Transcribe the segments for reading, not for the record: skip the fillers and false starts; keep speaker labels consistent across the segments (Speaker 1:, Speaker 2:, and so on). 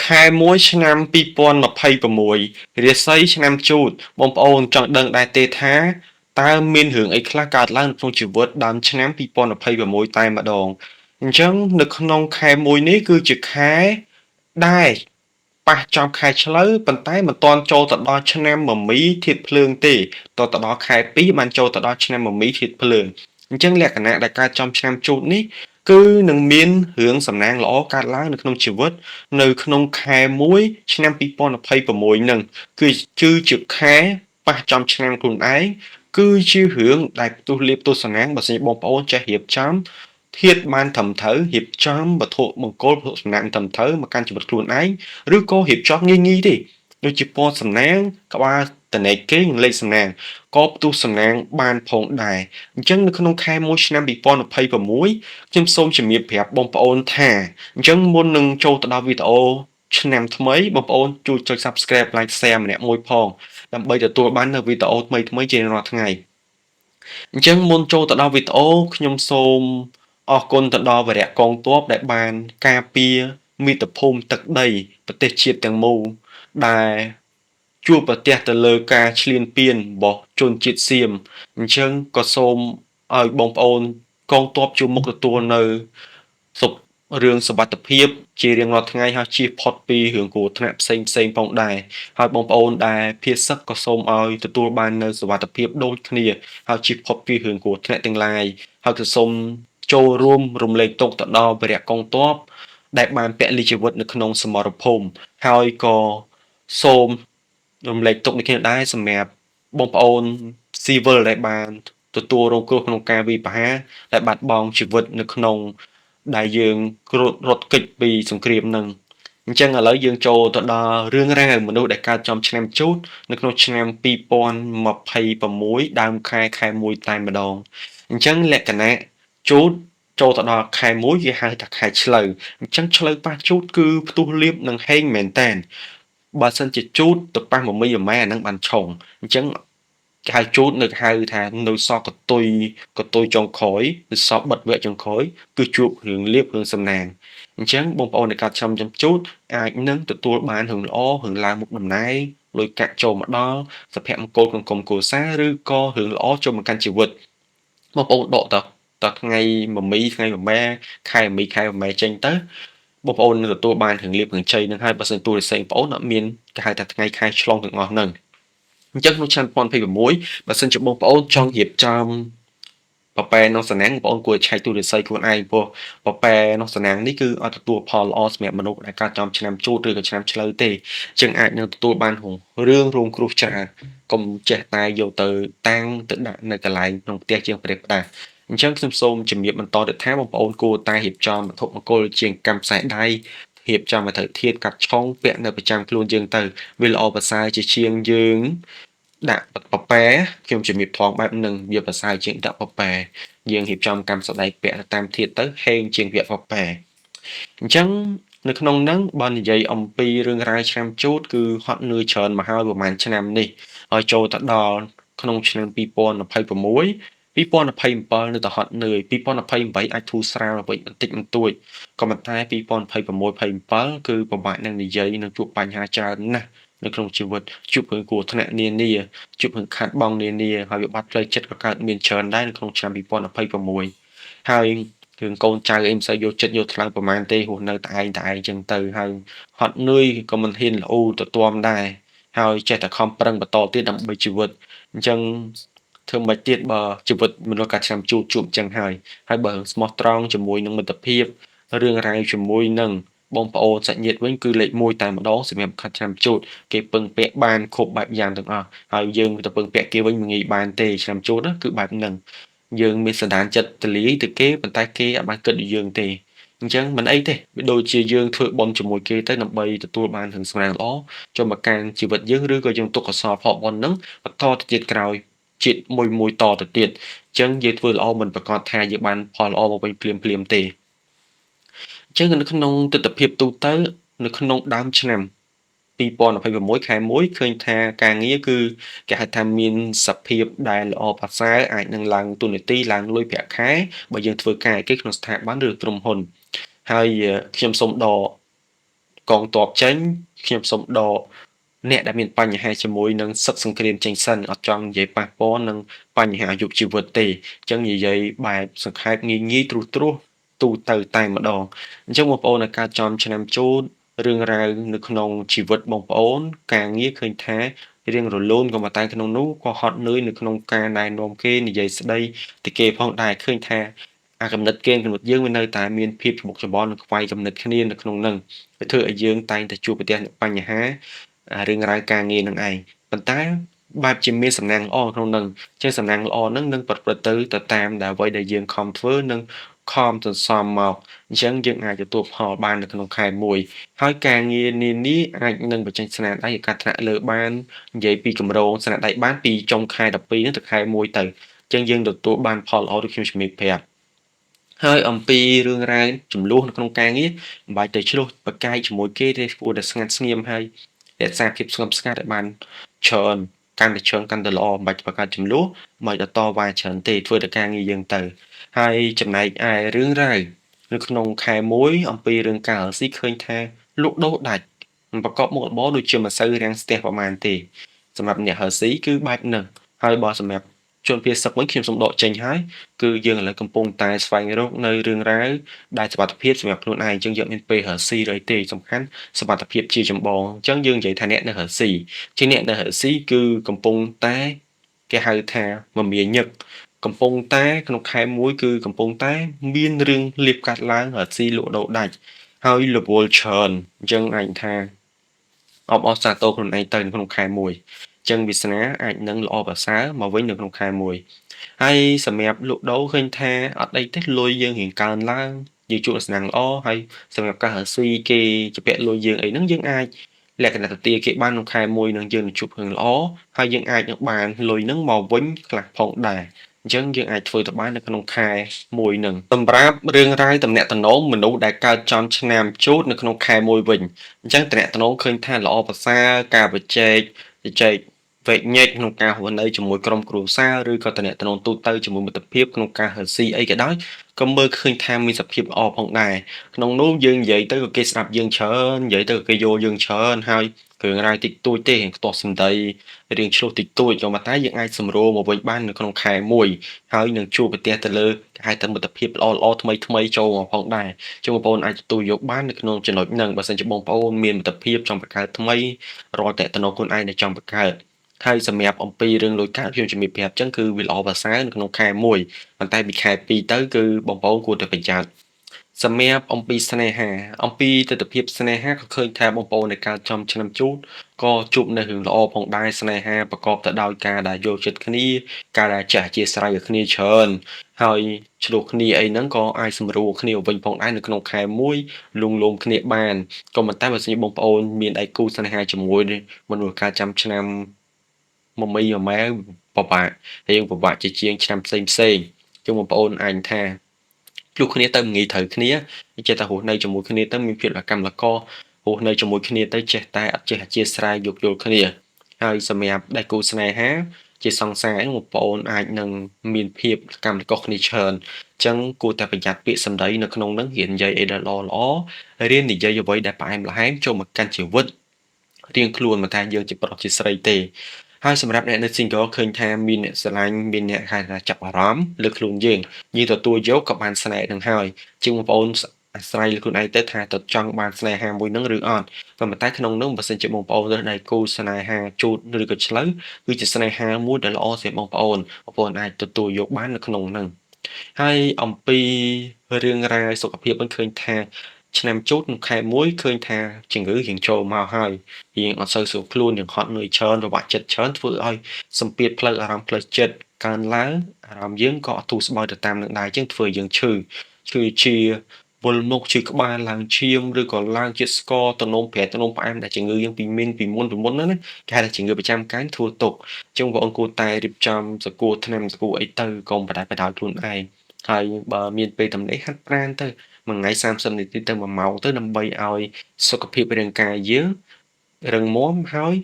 Speaker 1: ខែ1ឆ្នាំ2026រាសីឆ្នាំជូតបងប្អូនចង់ដឹងដែរទេថាតើមានរឿងអីខ្លះកើតឡើងក្នុងជីវិតដើមឆ្នាំ2026តែម្ដងអញ្ចឹងនៅក្នុងខែ1នេះគឺជាខែដែលប៉ះចំខែឆ្លូវប៉ុន្តែមិនទាន់ចូលទៅដល់ឆ្នាំមមីធាតុភ្លើងទេតទៅដល់ខែ2បានចូលទៅដល់ឆ្នាំមមីធាតុភ្លើងអញ្ចឹងលក្ខណៈដែលកើតចំឆ្នាំជូតនេះគឺនឹងមានរឿងសំណាងល្អកើតឡើងនៅក្នុងជីវិតនៅក្នុងខែ1ឆ្នាំ2026ហ្នឹងគឺជាខែប៉ះចំឆ្នាំខ្លួនឯងគឺជារឿងដែលផ្ទុះលាភទស្សនាងបើសិនបងប្អូនចេះរៀបចំធាតុបានត្រឹមត្រូវរៀបចំវត្ថុមង្គលវត្ថុសំណាងត្រឹមត្រូវមកកាន់ជីវិតខ្លួនឯងឬក៏រៀបចំងាយៗទេដូចជាពណ៌សំណាងក្បាលតនេគេនិងលេខសំណាងក៏ផ្ទុះសំណាងបានផងដែរអញ្ចឹងនៅក្នុងខែ1ឆ្នាំ2026ខ្ញុំសូមជំរាបប្រាប់បងប្អូនថាអញ្ចឹងមុននឹងចូលទៅដល់វីដេអូឆ្នាំថ្មីបងប្អូនជួយចុច Subscribe Like Share ម្នាក់មួយផងដើម្បីទទួលបាននូវវីដេអូថ្មីៗជារៀងរាល់ថ្ងៃអញ្ចឹងមុនចូលទៅដល់វីដេអូខ្ញុំសូមអរគុណទៅដល់វីរៈកងទ័ពដែលបានការពារមាតុភូមិទឹកដីប្រទេសជាតិទាំងមូលដែលជួបប្រទះទៅលើការឈ្លានពានរបស់ជនជាតិសៀមអញ្ចឹងក៏សូមឲ្យបងប្អូនកងទ័ពជួបមុខទទួលនៅសុខរឿងសុវត្ថិភាពជារៀងរាល់ថ្ងៃហើយជៀសផុតពីរឿងគ្រោះថ្នាក់ផ្សេងផងដែរហើយបងប្អូនដែលភៀសសឹកក៏សូមឲ្យទទួលបាននៅសុវត្ថិភាពដូចគ្នាហើយជៀសផុតពីរឿងគ្រោះថ្នាក់ទាំងឡាយហើយក៏សូមចូលរួមរំលែកទុក្ខទៅដល់វីរៈកងទ័ពដែលបានពលីជីវិតនៅក្នុងសមរភូមិហើយក៏សូមរំលែកទុក្ខនេះគ្នាដែរសម្រាប់បងប្អូនស៊ីវិលដែលបានទទួលរងគ្រោះក្នុងការវាយប្រហារដែលបាត់បង់ជីវិតនៅក្នុងដែលយើងរត់គេចពីសង្គ្រាមនឹងអញ្ចឹងឥឡូវយើងចូលទៅដល់រឿងរ៉ាវមនុស្សដែលកើតចំឆ្នាំជូតនៅក្នុងឆ្នាំ2026ដើមខែ1តែម្ដងអញ្ចឹងលក្ខណៈជូតចូលទៅដល់ខែ1គេហៅថាខែឆ្លូវអញ្ចឹងឆ្លូវប៉ះជូតគឺផ្ទុះលាភនិងហេងមែនតែនបើសិនជាជូតទៅប៉ះមមីម៉ែអានឹងបានឆុងអញ្ចឹងគេហៅជូតនៅហៅថានៅសក់កតុយចុងក្រោយឬសក់បិទវគ្គចុងក្រោយគឺជួបរឿងលាភរឿងសំណាងអញ្ចឹងបងប្អូនដែលកាត់ចំជូតអាចនឹងទទួលបានរឿងល្អរឿងឡើងមុខតំណែងលុយកាក់ចូលមកដល់សុភមង្គលក្នុងក្រុមគ្រួសារឬក៏រឿងល្អចូលមកកាន់ជីវិតបងប្អូនដកតថ្ងៃមមីថ្ងៃមមែខែមីខែមមែចេញទៅបងប្អូននឹងទទួលបានរឿងលាភរឿងជ័យនឹងហើយបើសិនទូរស័យបងប្អូនអត់មានគេហៅថាថ្ងៃខែឆ្លងទាំងអស់ហ្នឹងអញ្ចឹងក្នុងឆ្នាំ2026បើសិនជាបងប្អូនចង់រៀបចំប៉ប៉ែក្នុងសំណាងបងប្អូនគួរឆែកទូរស័យខ្លួនឯងព្រោះប៉ប៉ែក្នុងសំណាងនេះគឺអត់ទទួលផលល្អសម្រាប់មនុស្សដែលកើតចំឆ្នាំជូតឬក៏ឆ្នាំឆ្លូវទេអញ្ចឹងអាចនឹងទទួលបានរឿងរងគ្រោះច្រើនកុំចេះតែយកទៅតាំងទៅដាក់នៅកន្លែងក្នុងផ្ទះជាងប្រេះផ្ដាស់អញ្ចឹងខ្ញុំសូមជំរាបបន្តទៅថាបងប្អូនគួរតែរៀបចំវត្ថុមង្គលជាងកម្មខ្សែដៃរៀបចំឲ្យត្រូវធាតុកាត់ឆុងពាក់នៅប្រចាំខ្លួនយើងទៅវាល្អប្រសើរជាជាងយើងដាក់ប៉ប៉ែខ្ញុំជំរាបផងបែបហ្នឹងវាប្រសើរជាងដាក់ប៉ប៉ែយើងរៀបចំកម្មស្ដែកពាក់តាមធាតុទៅហេងជាងពាក់ប៉ប៉ែអញ្ចឹងនៅក្នុងហ្នឹងបើនិយាយអំពីរឿងរ៉ាវឆ្នាំជូតគឺហត់នឿយច្រើនមកហើយប្រហែលឆ្នាំនេះហើយចូលទៅដល់ក្នុងឆ្នាំ2026 2027នៅតែហត់នឿយ2028អាចធូរស្រាលអ្វីបន្តិចបន្តួចក៏ប៉ុន្តែ2026 27គឺពិបាកនឹងនិយាយនឹងជួបបញ្ហាច្រើនណាស់នៅក្នុងជីវិតជួបរឿងគ្រោះថ្នាក់នានាជួបរឿងខាតបង់នានាហើយវិបត្តិផ្លូវចិត្តក៏កើតមានច្រើនដែរនៅក្នុងឆ្នាំ2026ហើយរឿងកូនចៅអីមិនសូវយកចិត្តយកថ្លើមប្រហែលទេរស់នៅតែឯងចឹងទៅហើយហត់នឿយក៏មិនហ៊ានល្អូទៅទាំដែរហើយចេះតែខំប្រឹងបន្តទៀតដើម្បីជីវិតអញ្ចឹងធ្វើមិនទៀតបើជីវិតមនុស្សកាត់ឆ្នាំជួបអញ្ចឹងហើយបើស្មោះត្រង់ជាមួយនឹងមិត្តភាពរឿងរ៉ាវជាមួយនឹងបងប្អូនសាច់ញាតិវិញគឺលេខ1តែម្ដងសម្រាប់ខាត់ឆ្នាំជូតគេពឹងពាក់បានគ្រប់បែបយ៉ាងទាំងអស់ហើយយើងទៅពឹងពាក់គេវិញមិនងាយបានទេឆ្នាំជូតគឺបែបហ្នឹងយើងមានសន្តានចិត្តទលាយទៅគេប៉ុន្តែគេអត់បានគិតដូចយើងទេអញ្ចឹងមិនអីទេវាដូចជាយើងធ្វើបុណ្យជាមួយគេទៅដើម្បីទទួលបានរឿងសំណាងល្អចូលមកកាន់ជីវិតយើងឬក៏យើងទុកកសលផលបុណ្យហ្នឹងបន្តទៅទៀតក្រោយជាតិមួយតទៅទៀតអញ្ចឹងយើងធ្វើល្អមិនប្រកាសថាយើងបានផលល្អមកវិញភ្លាមទេអញ្ចឹងនៅក្នុងទស្សនវិជ្ជាទូទៅនៅក្នុងដើមឆ្នាំ2026ខែ1ឃើញថាការងារគឺគេហៅថាមានសភាពដែលល្អប្រសើរអាចនឹងឡើងតួនាទីឡើងលុយប្រាក់ខែបើយើងធ្វើការឲ្យគេក្នុងស្ថាប័នឬក្រុមហ៊ុនហើយខ្ញុំសូមដក កងទ័ពចេញខ្ញុំសូមដកអ្នកដែលមានបញ្ហាជាមួយនឹងសឹកសង្គ្រាមចេញសិនអត់ចង់និយាយប៉ះពាល់នឹងបញ្ហាអាយុជីវិតទេអញ្ចឹងនិយាយបែបសង្ខេបងាយងាយត្រួសត្រាសទូទៅតែម្ដងអញ្ចឹងបងប្អូននៅការចំឆ្នាំជូតរឿងរ៉ាវនៅក្នុងជីវិតបងប្អូនការងារឃើញថារៀងរលូនក៏ប៉ុន្តែក្នុងនោះក៏ហត់នឿយនៅក្នុងការណែនាំគេនិយាយស្ដីទៅគេផងដែរឃើញថាអាគំនិតគេគំនិតយើងវានៅតែមានភាពច្បុកច្បល់និងខ្វាយគំនិតគ្នានៅក្នុងនឹងវាធ្វើឲ្យយើងតែងតែជួបប្រទះបញ្ហារឿងរ៉ាវការងារនឹងឯងប៉ុន្តែបែបជាមានសំណាងល្អក្នុងនឹងជាសំណាងល្អនឹងនឹងប្រព្រឹត្តទៅតាមដែលអ្វីដែលយើងខំធ្វើនិងខំសន្សំមកអញ្ចឹងយើងអាចទទួលផលបាននៅក្នុងខែមួយហើយការងារនានាអាចនឹងបញ្ចេញស្នាដៃឲ្យកាត់ថ្នាក់លើបាននិយាយពីកម្រងស្នាដៃបានពីចុងខែ12ហ្នឹងទៅខែ1ទៅអញ្ចឹងយើងទទួលបានផលល្អដូចខ្ញុំជំរាបប្រាប់ហើយអំពីរឿងរ៉ាវចំនួននៅក្នុងការងារមិនបាច់ទៅឆ្លោះប្រកែកជាមួយគេទេគួរតែស្ងាត់ស្ងៀមហើយរក្សាភាពស្ងប់ស្ងាត់ឲ្យបានច្រើនកាន់តែច្រើនកាន់តែល្អមិនបាច់បង្កើតចំនួនមិនបាច់តវ៉ាច្រើនទេធ្វើតែការងារយើងទៅហើយចំណែកឯរឿងរ៉ាវនៅក្នុងខែមួយអំពីរឿងការរកស៊ីឃើញថាលក់ដូរដាច់មិនប្រកបមុខរបរដូចជាមិនសូវរាំងស្ទះប្រហែលទេសម្រាប់អ្នករកស៊ីគឺបែបហ្នឹងហើយបើសម្រាប់ជនភៀសសឹកវិញខ្ញុំសូមដកចេញហើយគឺយើងឥឡូវកំពុងតែស្វែងរកនៅរឿងរ៉ាវដែលសុវត្ថិភាពសម្រាប់ខ្លួនឯងអញ្ចឹងយើងមានពេលរកស៊ីឬអីទេសំខាន់សុវត្ថិភាពជាចម្បងអញ្ចឹងយើងនិយាយថាអ្នកនៅរកស៊ីជាអ្នកនៅរកស៊ីគឺកំពុងតែគេហៅថាមមាញឹកកំពុងតែក្នុងខែមួយគឺកំពុងតែមានរឿងលៀបកាត់ឡើងរកស៊ីលក់ដូរដាច់ហើយរវល់ច្រើនអញ្ចឹងអាចថាអបអរសាទរខ្លួនឯងទៅនៅក្នុងខែមួយអញ្ចឹងវាសនាអាចនឹងល្អប្រសើរមកវិញនៅក្នុងខែមួយហើយសម្រាប់លក់ដូរឃើញថាអត់អីទេលុយយើងរៀងកើនឡើងយើងជួបសំណាងល្អហើយសម្រាប់ការរកស៊ីគេជពាក់លុយយើងអីហ្នឹងយើងអាចលក្ខណៈទៅទាគេបានក្នុងខែមួយនឹងយើងនឹងជួបរឿងល្អហើយយើងអាចនឹងបានលុយហ្នឹងមកវិញខ្លះផងដែរអញ្ចឹងយើងអាចធ្វើទៅបាននៅក្នុងខែមួយនឹងសម្រាប់រឿងរ៉ាវទំនាក់ទំនងមនុស្សដែលកើតចំឆ្នាំជូតនៅក្នុងខែមួយវិញអញ្ចឹងទំនាក់ទំនងឃើញថាល្អប្រសើរការបញ្ចេកជជែកវែកញែកក្នុងការរស់នៅជាមួយក្រុមគ្រួសារឬក៏ទំនាក់ទំនងទូទៅជាមួយមិត្តភាពក្នុងការរកស៊ីអីក៏ដោយក៏មើលឃើញថាមានសភាពល្អផងដែរក្នុងនោះយើងនិយាយទៅក៏គេស្ដាប់យើងច្រើននិយាយទៅក៏គេយល់យើងច្រើនហើយគ្រឿងរ៉ាវតិចតួចទេរៀងខ្ទាស់សម្ដីរៀងឆ្លោះតិចតួចក៏ប៉ុន្តែយើងអាចសម្រួលមកវិញបាននៅក្នុងខែមួយហើយនឹងជួបប្រទះទៅលើគេហៅថាមិត្តភាពល្អៗថ្មីៗចូលមកផងដែរជូនបងប្អូនអាចទទួលយកបាននៅក្នុងចំណុចហ្នឹងបើសិនជាបងប្អូនមានមិត្តភាពចង់បង្កើតថ្មីរាល់តេតនខ្លួនឯងដែលចង់បង្កើតហើយសម្រាប់អំពីរឿងលុយកាក់ខ្ញុំជំរាបប្រាប់អញ្ចឹងគឺវាល្អប្រសើរនៅក្នុងខែមួយប៉ុន្តែពីខែ2ទៅគឺបងប្អូនគួរតែប្រយ័ត្នសម្រាប់អំពីស្នេហាអំពីទិដ្ឋភាពស្នេហាក៏ឃើញថាបងប្អូនដែលកើតចំឆ្នាំជូតក៏ជួបនៅរឿងល្អផងដែរស្នេហាប្រកបទៅដោយការដែលយល់ចិត្តគ្នាការដែលចេះអធ្យាស្រ័យឲ្យគ្នាច្រើនហើយឆ្លោះគ្នាអីហ្នឹងក៏អាចសម្រួលគ្នាវិញផងដែរនៅក្នុងខែមួយលួងលោមគ្នាបានក៏ប៉ុន្តែបើសិនជាបងប្អូនមានដៃគូស្នេហាជាមួយមនុស្សកើតចាំឆ្នាំមមីម៉ែពិបាកហើយយើងពិបាកជាជាងឆ្នាំផ្សេងចឹងបងប្អូនអាចថាជួបគ្នាទៅងាយត្រូវគ្នាចេះតែរស់នៅជាមួយគ្នាទៅមានភាពកម្មលកររស់នៅជាមួយគ្នាទៅចេះតែអត់ចេះអធ្យាស្រ័យយោគយល់គ្នាហើយសម្រាប់ដៃគូស្នេហាជាសង្សារបងប្អូនអាចនឹងមានភាពកម្មលករគ្នាច្រើនអញ្ចឹងគួរតែប្រយ័ត្នពាក្យសម្ដីនៅក្នុងនឹងរៀននិយាយអីដែលល្អៗរៀននិយាយអ្វីដែលផ្អែមល្ហែមចូលមកកាន់ជីវិតរៀងខ្លួនមិនថាយើងជាប្រុសជាស្រីទេហើយសម្រាប់អ្នកនៅ single ឃើញថាមានអ្នកស្រឡាញ់មានអ្នកហៅថាចាប់អារម្មណ៍លើខ្លួនយើងទទួលយកក៏បានស្នេហ៍នឹងហើយជាងបងប្អូនអាស្រ័យលើខ្លួនឯងទៅថាតើចង់បានស្នេហាមួយនឹងឬអត់ក៏ប៉ុន្តែក្នុងនោះបើសិនជាបងប្អូនរើសដៃគូស្នេហាជូតឬក៏ឆ្លូវគឺជាស្នេហាមួយដែលល្អសម្រាប់បងប្អូនអាចទទួលយកបាននៅក្នុងនោះហើយអំពីរឿងរ៉ាវសុខភាពវិញឃើញថាឆ្នាំជូតក្នុងខែមួយឃើញថាជំងឺរៀងចូលមកហើយរៀងអត់សូវស្រួលខ្លួនរៀងហត់នឿយច្រើនពិបាកចិត្តច្រើនធ្វើឲ្យសម្ពាធផ្លូវអារម្មណ៍ផ្លូវចិត្តកើនឡើងអារម្មណ៍យើងក៏អត់ធូរស្បើយទៅតាមនឹងដែរចឹងធ្វើឲ្យយើងឈឺជាវល់មុខឈឺក្បាលឡើងឈាមឬក៏ឡើងជាតិស្ករទំនោមប្រេតទំនោមផ្អែមដែលជំងឺយើងពីមុនហ្នឹងណាគេហៅថាជំងឺប្រចាំកាយធ្វើទុកចឹងបងប្អូនគួរតែរៀបចំសកួរថ្នាំសកួរអីទៅកុំបដាបដោយខ្លួនឯងហើយបើមានពេលទំនេរហាត់ប្រាណទៅមួយថ្ងៃ30នាទីទៅ1ម៉ោងទៅដើម្បីឲ្យសុខភាពរាងកាយយើងរឹងមាំហើយ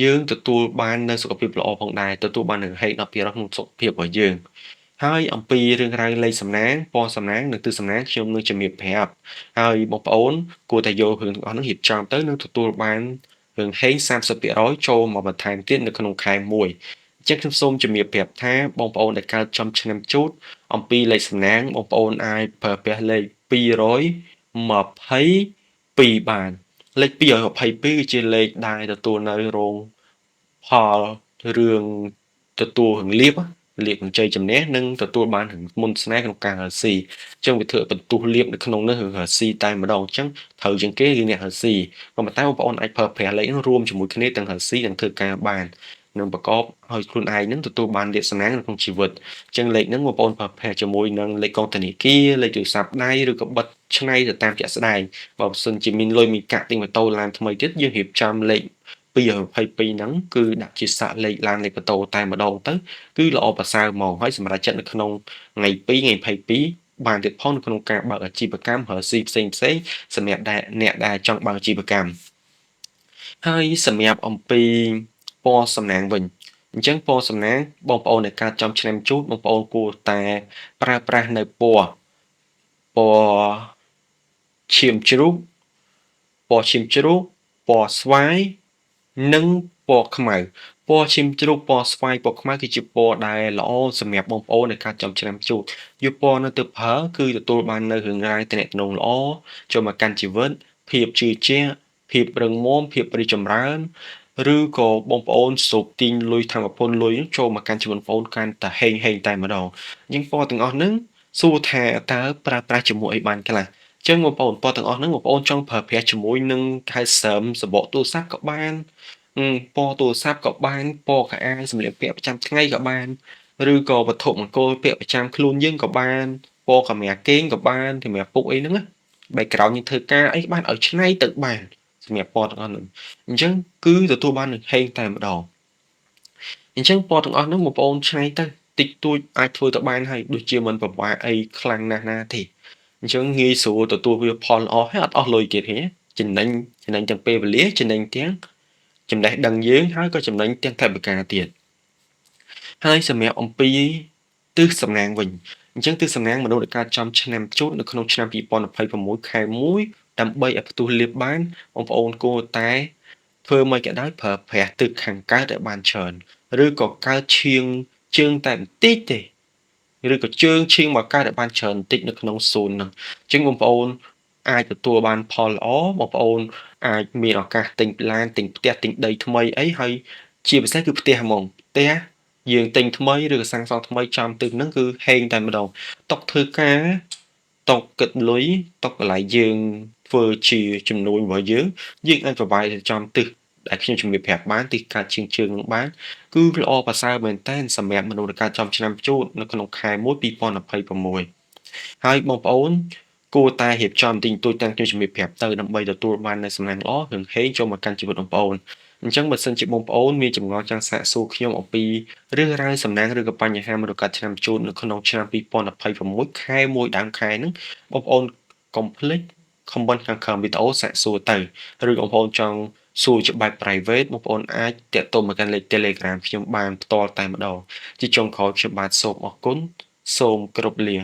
Speaker 1: យើងទទួលបាននូវសុខភាពល្អផងដែរទទួលបាននូវហេតុ10%ក្នុងសុខភាពរបស់យើង ហើយអំពីរឿងរ៉ាវលេខសំណាងពណ៌សំណាងនិងទិសសំណាងខ្ញុំនឹងជំរាបប្រាប់ហើយបងប្អូនគួរតែយករឿងទាំងអស់នោះរៀបចំទៅនឹងទទួលបានរឿងហេង30%ចូលមកបន្ថែមទៀតនៅក្នុងខែមួយអញ្ចឹងខ្ញុំសូមជំរាបប្រាប់ថាបងប្អូនដែលកើតចំឆ្នាំជូតអំពីលេខសំណាងបងប្អូនអាចប្រើប្រាស់លេខ222បានលេខ222គឺជាលេខដែលទទួលនៅរោងផលរឿងទទួលរឿងលៀបលាភនឹងជ័យជំនះនិងទទួលបានមុនស្នេហ៍ក្នុងការរកស៊ីអញ្ចឹងវាធ្វើឲ្យបន្ទុះលាភនៅក្នុងនោះរកស៊ីតែម្ដងអញ្ចឹងត្រូវជាងគេគឺអ្នករកស៊ីក៏ប៉ុន្តែបងប្អូនអាចប្រើប្រាស់លេខនោះរួមជាមួយគ្នាទាំងរកស៊ីទាំងធ្វើការបាននឹងប្រកបឲ្យខ្លួនឯងនឹងទទួលបានលាភសំណាងនៅក្នុងជីវិតអញ្ចឹងលេខហ្នឹងបងប្អូនប្រើប្រាស់ជាមួយនឹងលេខកងធនាគារលេខទូរស័ព្ទដៃឬក៏បិទឆ្នៃទៅតាមជាក់ស្ដែងបើមិនសិនជាមានលុយមានកាក់ទិញម៉ូតូឡានថ្មីទៀតយើងរៀបចំលេខ222ហ្នឹងគឺដាក់ជាសាក់លេខឡានលេខម៉ូតូតែម្ដងទៅគឺល្អប្រសើរហ្មងហើយសម្រាប់ចិត្តនៅក្នុងថ្ងៃ2ថ្ងៃ22បានទៀតផងនៅក្នុងការបើកអាជីវកម្មរកស៊ីផ្សេងសម្រាប់អ្នកដែលចង់បើកអាជីវកម្មហើយសម្រាប់អំពីពណ៌សំណាងវិញអញ្ចឹងពណ៌សំណាងបងប្អូនដែលកើតចំឆ្នាំជូតបងប្អូនគួរតែប្រើប្រាស់នៅពណ៌ឈាមជ្រូកពណ៌ឈាមជ្រូកពណ៌ស្វាយនិងពណ៌ខ្មៅពណ៌ឈាមជ្រូកពណ៌ស្វាយពណ៌ខ្មៅគឺជាពណ៌ដែលល្អសម្រាប់បងប្អូនដែលកើតចំឆ្នាំជូតយកពណ៌នោះទៅប្រើគឺទទួលបាននៅរឿងរ៉ាវទំនាក់ទំនងល្អចូលមកកាន់ជីវិតភាពជឿជាក់ភាពរឹងមាំភាពរីកចម្រើនឬក៏បងប្អូនស្រូបទាញលុយថាមពលលុយចូលមកកាន់ជីវិតបងប្អូនកាន់តែហេងតែម្ដងអញ្ចឹងពណ៌ទាំងអស់ហ្នឹងសួរថាតើប្រើប្រាស់ជាមួយអីបានខ្លះចឹងបងប្អូនពណ៌ទាំងអស់ហ្នឹងបងប្អូនចង់ប្រើប្រាស់ជាមួយនឹងខែស្រឹមសំបកទូរស័ព្ទក៏បានពណ៌ទូរស័ព្ទក៏បានពណ៌ខោអាវសម្លៀកបំពាក់ប្រចាំថ្ងៃក៏បានឬក៏វត្ថុមង្គលពាក់ប្រចាំខ្លួនយើងក៏បានពណ៌កម្រាគេងក៏បានសម្រាប់ពុកអីហ្នឹងណា background យើងធ្វើការអីបានឲ្យឆ្នៃទៅបានសម្រាប់ពណ៌ទាំងអស់ហ្នឹងអញ្ចឹងគឺទទួលបាននឹងហេងតែម្ដងអញ្ចឹងពណ៌ទាំងអស់ហ្នឹងបងប្អូនឆ្នៃទៅតិចតួចអាចធ្វើទៅបានហើយដូចជាមិនពិបាកអីខ្លាំងណាស់ណាទេអញ្ចឹងងាយស្រួលទទួលវាផលល្អហើយអត់អស់លុយទៀតឃើញទេចំណេញទាំងពេលវេលាចំណេញទាំងចំណេះដឹងយើងហើយក៏ចំណេញទាំងថវិកាទៀតហើយសម្រាប់អំពីទិសសំណាងវិញអញ្ចឹងទិសសំណាងមនុស្សដែលកើតចំឆ្នាំជូតនៅក្នុងឆ្នាំ2026ខែ1ដើម្បីឲ្យផ្ទុះលាភបានបងប្អូនគួរតែធ្វើម៉េចក៏ដោយប្រើប្រាស់ទិសខាងកើតឲ្យបានច្រើនឬក៏កើតឈៀងជើងតែបន្តិចទេឬក៏ជើងឈៀងមកកើតឲ្យបានច្រើនបន្តិចនៅក្នុង0ហ្នឹងអញ្ចឹងបងប្អូនអាចទទួលបានផលល្អបងប្អូនអាចមានឱកាសទិញឡានទិញផ្ទះទិញដីថ្មីអីហើយជាពិសេសគឺផ្ទះហ្មងផ្ទះយើងទិញថ្មីឬក៏សាងសង់ថ្មីចំទិសហ្នឹងគឺហេងតែម្ដងតុកធ្វើការតុកគិតលុយតុកកន្លែងយើងធ្វើជាចំនួនរបស់យើងអាចប្រវាយទៅចំទិសដែលខ្ញុំជំរាបប្រាប់បានទិសកើតជាងជើងនឹងបានគឺល្អប្រសើរមែនតើសម្រាប់មនុស្សដែលកើតចំឆ្នាំជូតនៅក្នុងខែ1 2026ហើយបងប្អូនគួរតែរៀបចំទិញទូចទាំងខ្ញុំជំរាបប្រាប់ទៅដើម្បីទទួលបាននូវសំណាងល្អរឿងហេងចូលមកកាន់ជីវិតបងប្អូនអញ្ចឹងបើសិនជាបងប្អូនមានចម្ងល់ចង់សាកសួរខ្ញុំអំពីរឿងរ៉ាវសំណាងឬក៏បញ្ហាមនុស្សកាត់ឆ្នាំជូតនៅក្នុងឆ្នាំ2026ខែ1ដើមខែហ្នឹងបងប្អូនកុំភ្លេច comment ខាងក្រោមវីដេអូសាកសួរទៅឬបងប្អូនចង់សួរជាបែប private បងប្អូនអាចទាក់ទងមកកាន់លេខ Telegram ខ្ញុំបានផ្ទាល់តែម្ដងជាចុងក្រោយខ្ញុំបាទសូមអរគុណសូមគោរពលា